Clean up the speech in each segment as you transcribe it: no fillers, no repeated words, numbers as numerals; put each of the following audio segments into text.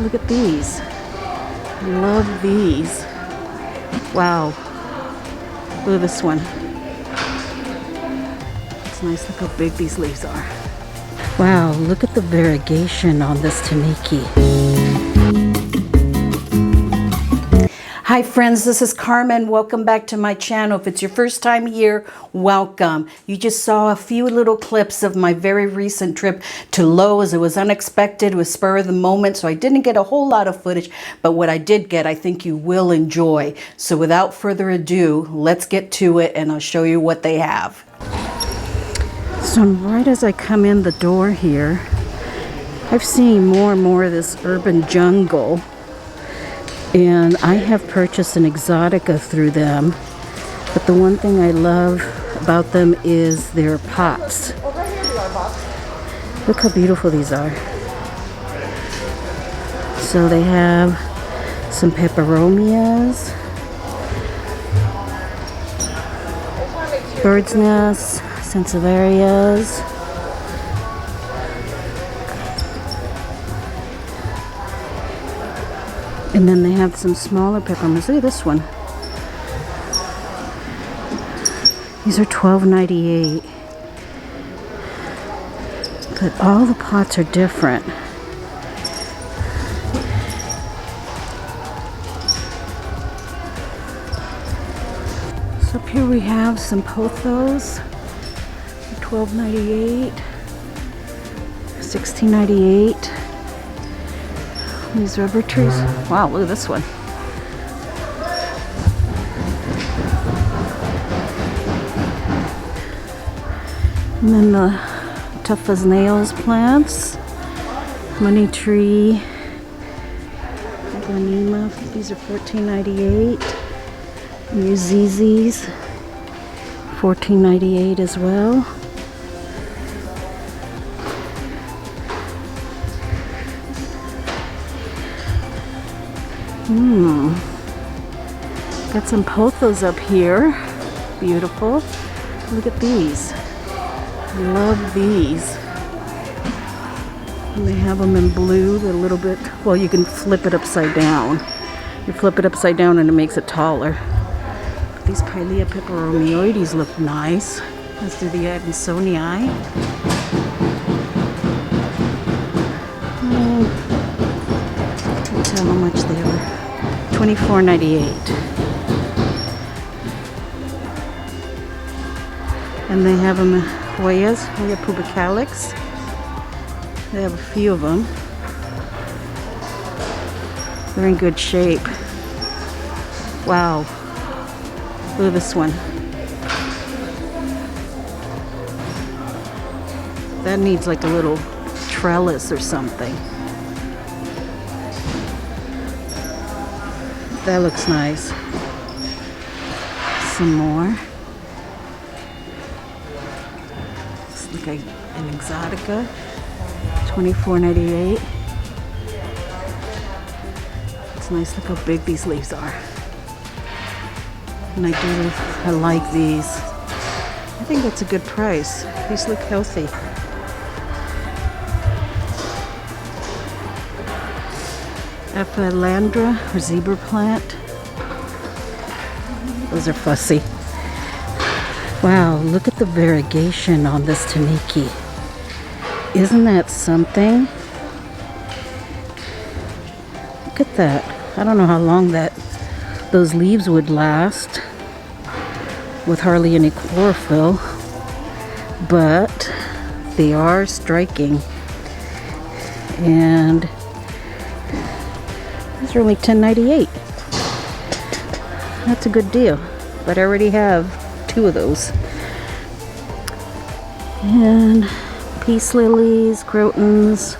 Look at these. Love these. Wow. Look at this one. It's nice. Look how big these leaves are. Wow, look at the variegation on this Taniki. Hi friends, this is Carmen. Welcome back to my channel. If it's your first time here, welcome. You just saw a few little clips of my very recent trip to Lowe's. It was unexpected, it was spur of the moment, so I didn't get a whole lot of footage, but what I did get, I think you will enjoy. So without further ado, let's get to it and I'll show you what they have. So right as I come in the door here, I've seen more and more of this urban jungle. And I have purchased an Exotica through them, but the one thing I love about them is their pots. Look how beautiful these are. So they have some peperomias, bird's nests, sansevierias. And then they have some smaller peperomias. Look at this one. These are $12.98. But all the pots are different. So up here we have some pothos. $12.98. $16.98. These rubber trees. Wow, look at this one. And then the tough as nails plants. Money tree. Glenema. These are $14.98. And your ZZs. $14.98 as well. Got some pothos up here. Beautiful. Look at these. Love these. And they have them in blue. They're a little bit, well, you can flip it upside down. You flip it upside down and it makes it taller. But these Pilea peperomioides look nice. Let's do the Adansonii. Can't tell how much they are. $24.98. And they have them Hoyas, Hoya pubicalis. They have a few of them. They're in good shape. Wow. Look at this one. That needs like a little trellis or something. That looks nice. Some more. It's like an Exotica, $24.98. It's nice. Look how big these leaves are. And I like these. I think that's a good price. These look healthy. Ephelandra or zebra plant. Those are fussy. Wow, look at the variegation on this Taniki. Isn't that something? Look at that. I don't know how long those leaves would last with hardly any chlorophyll, but they are striking. And these are only $10.98. That's a good deal, but I already have 2 of those. And peace lilies, crotons,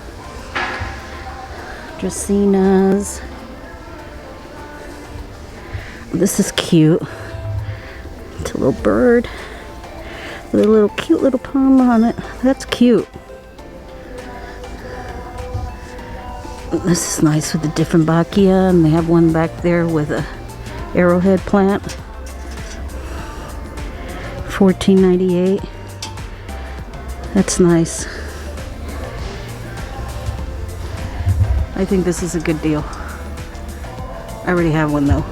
dracaenas. This is cute. It's a little bird with a little cute little palm on it. That's cute. This is nice with the different Bacchia, and they have one back there with a arrowhead plant. $14.98. That's nice. I think this is a good deal. I already have one though.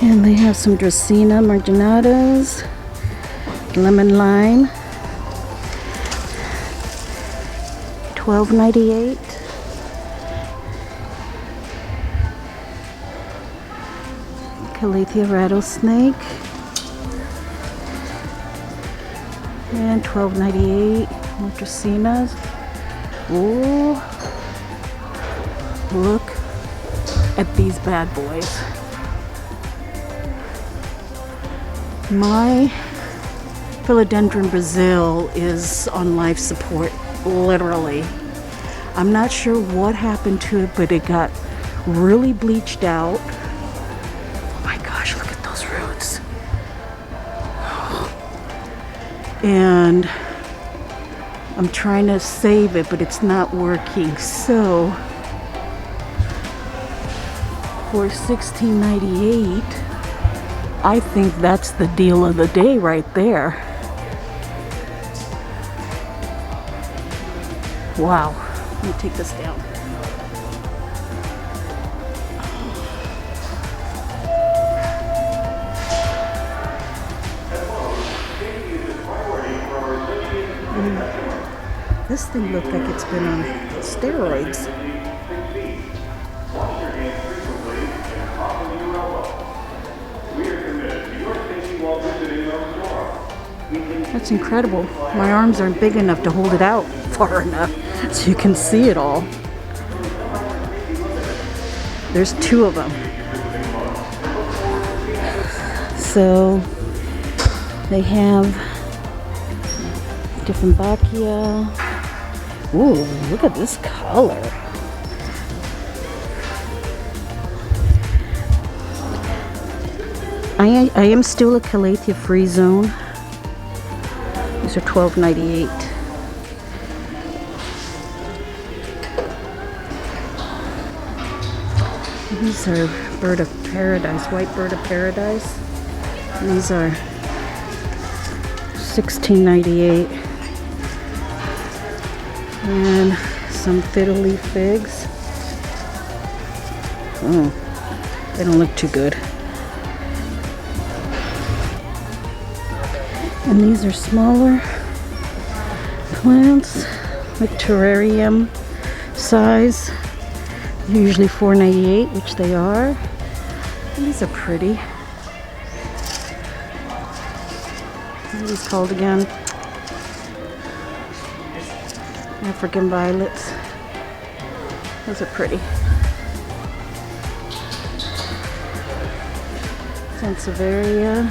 And they have some Dracaena marginatas, lemon lime, $12.98. Calathea rattlesnake, and $12.98. More Dracaenas. Oh, look at these bad boys. My Philodendron Brazil is on life support, literally. I'm not sure what happened to it, but it got really bleached out. Oh my gosh, look at those roots. And I'm trying to save it, but it's not working. So for $16.98, I think that's the deal of the day right there. Wow. Let me take this down. This thing looked like it's been on steroids. That's incredible. My arms aren't big enough to hold it out far enough so you can see it all. There's two of them. So they have different Bacchia. Ooh, look at this color. I am still a Calathea free zone. These are $12.98. These are bird of paradise, white bird of paradise. These are $16.98. And some fiddle leaf figs. Oh, they don't look too good. And these are smaller plants, like terrarium size, usually $4.98, which they are. And these are pretty. What are these called again? African violets. Those are pretty. Sansevieria.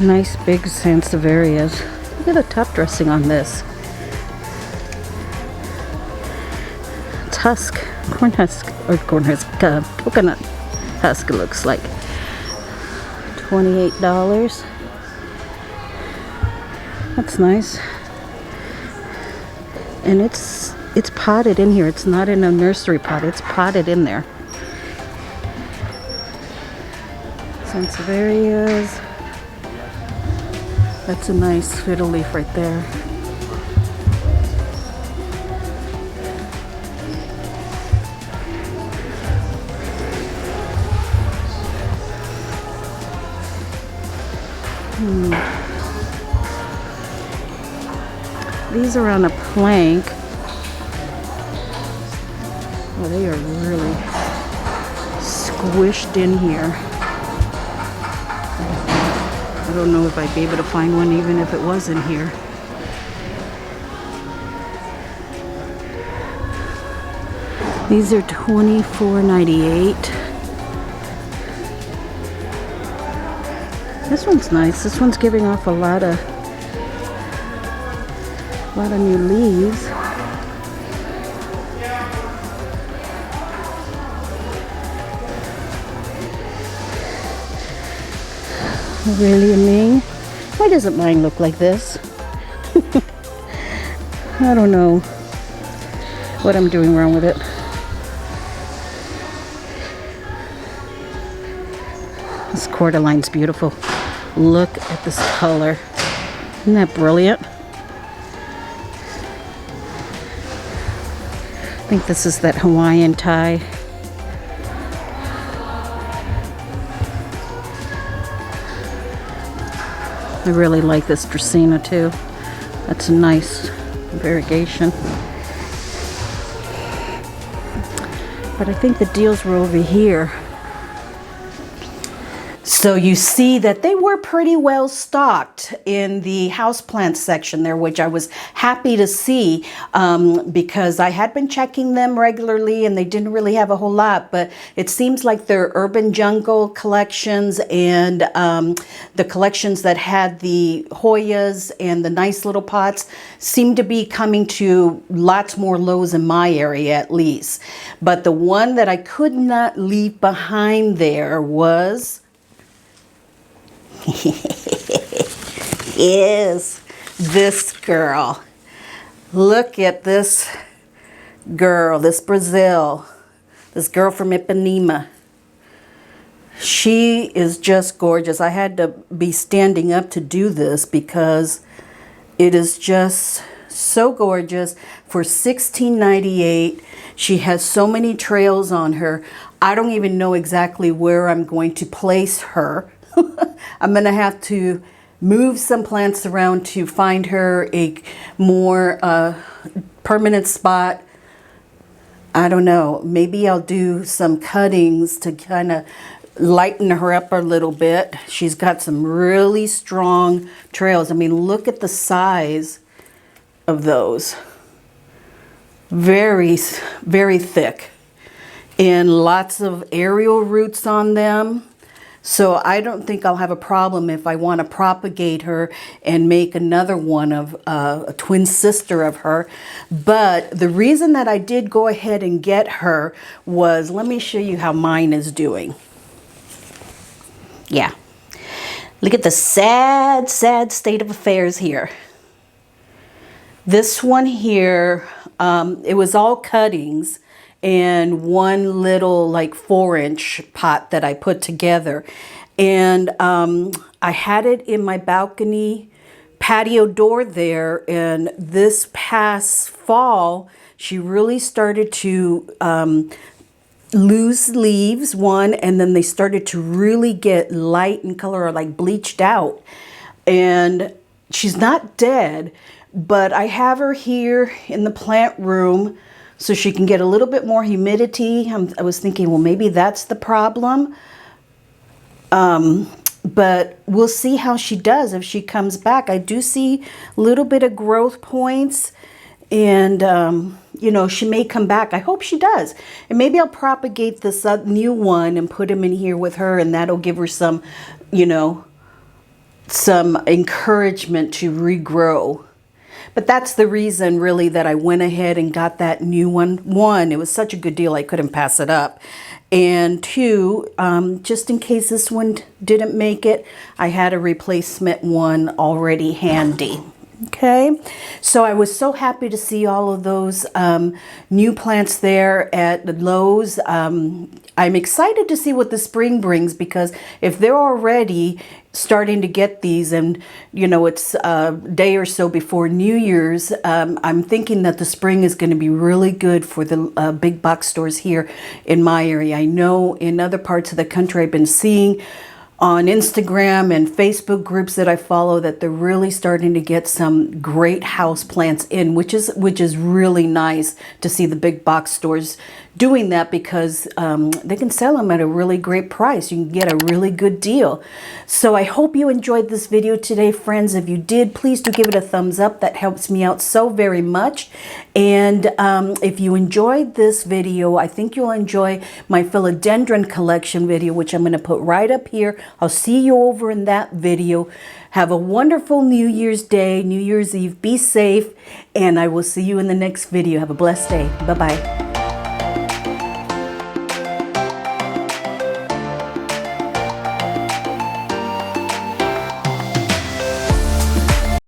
Nice big Sansevierias. Look at the top dressing on this. It's husk, corn husk, or corn husk, coconut husk it looks like. $28. That's nice. And it's potted in here. It's not in a nursery pot. It's potted in there. Sansevierias. That's a nice fiddle leaf right there. These are on a plank. Oh, they are really squished in here. I don't know if I'd be able to find one even if it was in here. These are $24.98. This one's nice. This one's giving off a lot of new leaves. Really Ming. Why doesn't mine look like this? I don't know what I'm doing wrong with it. This Cordeline's beautiful. Look at this color. Isn't that brilliant? think this is that Hawaiian tie. I really like this Dracaena too. That's a nice variegation. But I think the deals were over here. So you see that they were pretty well stocked in the houseplant section there, which I was happy to see because I had been checking them regularly and they didn't really have a whole lot, but it seems like their urban jungle collections and the collections that had the Hoyas and the nice little pots seem to be coming to lots more Lowe's in my area at least. But the one that I could not leave behind there was is this girl. Look at this girl, this Brazil, this girl from Ipanema. She is just gorgeous. I had to be standing up to do this because it is just so gorgeous. For $16.98, she has so many trails on her. I don't even know exactly where I'm going to place her. I'm going to have to move some plants around to find her a more permanent spot. I don't know. Maybe I'll do some cuttings to kind of lighten her up a little bit. She's got some really strong trails. I mean, look at the size of those. Very, very thick. And lots of aerial roots on them. So I don't think I'll have a problem if I want to propagate her and make another one of a twin sister of her. But the reason that I did go ahead and get her was, let me show you how mine is doing. Yeah. Look at the sad, sad state of affairs here. This one here, it was all cuttings and one little like 4-inch pot that I put together. And I had it in my balcony patio door there, and this past fall, she really started to lose leaves, one, and then they started to really get light in color or like bleached out. And she's not dead, but I have her here in the plant room so she can get a little bit more humidity. I was thinking, well, maybe that's the problem. But we'll see how she does if she comes back. I do see a little bit of growth points, and you know, she may come back. I hope she does. And maybe I'll propagate this new one and put him in here with her, and that'll give her some, you know, some encouragement to regrow. But that's the reason really that I went ahead and got that new one. One, it was such a good deal I couldn't pass it up. And two, just in case this one didn't make it, I had a replacement one already handy. Okay, so I was so happy to see all of those new plants there at the Lowe's. I'm excited to see what the spring brings, because if they're already starting to get these, and you know, it's a day or so before New Year's, I'm thinking that the spring is going to be really good for the big box stores here in my area. I know in other parts of the country I've been seeing on Instagram and Facebook groups that I follow that they're really starting to get some great house plants in, which is really nice to see the big box stores doing that, because they can sell them at a really great price. You can get a really good deal. So I hope you enjoyed this video today, friends. If you did, please do give it a thumbs up. That helps me out so very much. And if you enjoyed this video, I think you'll enjoy my philodendron collection video, which I'm going to put right up here. I'll see you over in that video. Have a wonderful New Year's Day, New Year's Eve. Be safe, and I will see you in the next video. Have a blessed day. Bye-bye.